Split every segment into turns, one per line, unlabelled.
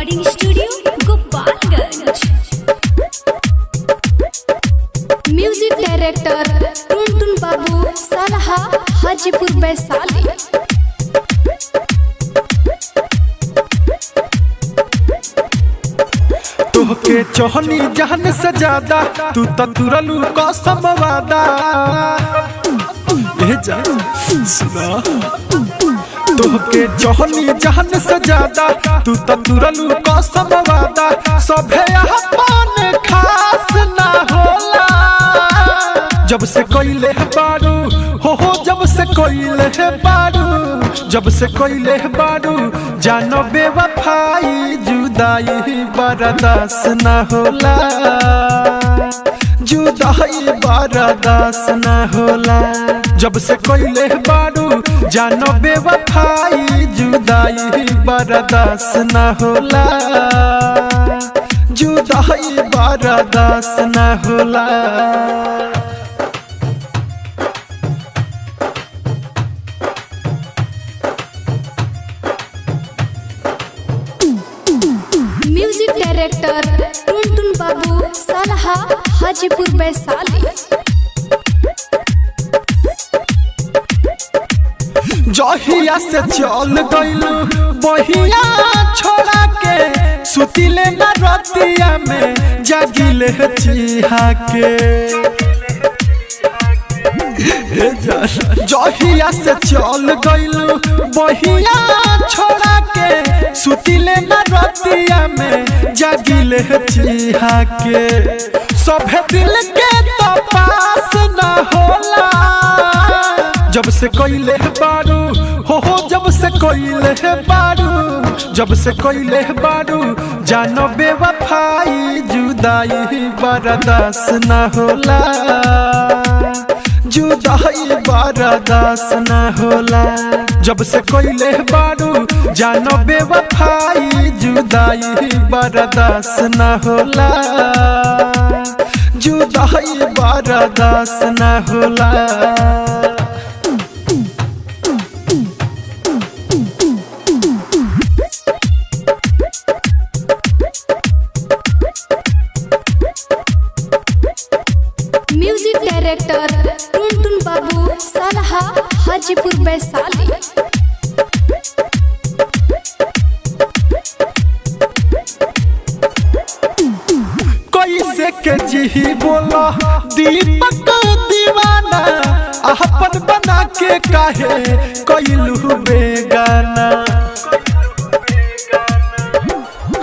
Recording studio Gopalganj. Music director Tuntun Babu Salha Hajipur Vaishali.
तोहके चोहनी जहन से ज्यादा तू तो तुरलू कसम वादा। सुना तोहके चोहनी जहन से ज्यादा तू तो तुरलू कसम वादा। सभे अपन खास ना होला जब से कोइले बारू हो जब से कोइले बारू जब से कोइले बारू जानो बेवफाई जुदाई बर्दाश्त ना होला जुदाई बर्दाश्त ना होला जब से कोइले बारू जानो बेवफाई जुदाई बर्दाश्त ना होला जुदाई बर्दाश्त ना होला।
Music director Tuntun Babu Salha Hajipur Vaishali.
जहिया से चल गइलू बहिया छोड़ा के सुतिले ना रतिया में जागिले चिहा के। जहिया से चल गइलू बहिया छोड़ा के सुतिले ना रतिया में जागिले चिहा के। सभे दिल के तो पास ना होला जब से कोइले बारू हो जब से कोइले बारू जब से कोइले बारू जानो बेवफाई जुदाई बर्दाश्त ना होला जुदाई बर्दाश्त ना होला जब से कोइले बारू जानो बेवफाई जुदाई बर्दाश्त ना होला जुदाई बर्दाश्त ना होला।
Music director Tuntun Babu Salha Hajipur Vaishali.
कैसे के जी बोला दीपक दीवाना अपन बना के काहे कैलू बेगाना।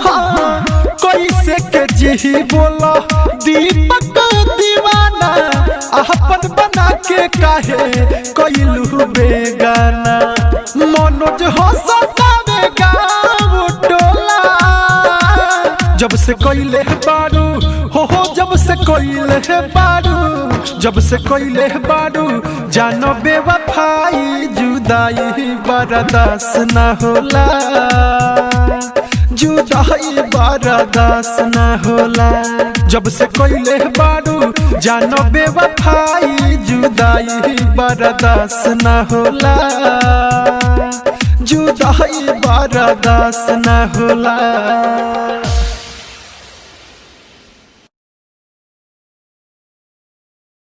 हाँ कैसे के जी बोला दीपक दीवाना अपन बना के काहे कैलू बेगाना। मनोज हो सतावे गाँव टोला जब से कोइले बारू हो जब से कोइले बारू जब से कोइले बारू जानो बेवफाई जुदाई बर्दाश्त ना होला जुदाई बर्दाश्त ना होला जब से कोइले बारू जानो बेवफाई जुदाई बर्दाश्त ना होला जुदाई बर्दाश्त ना होला।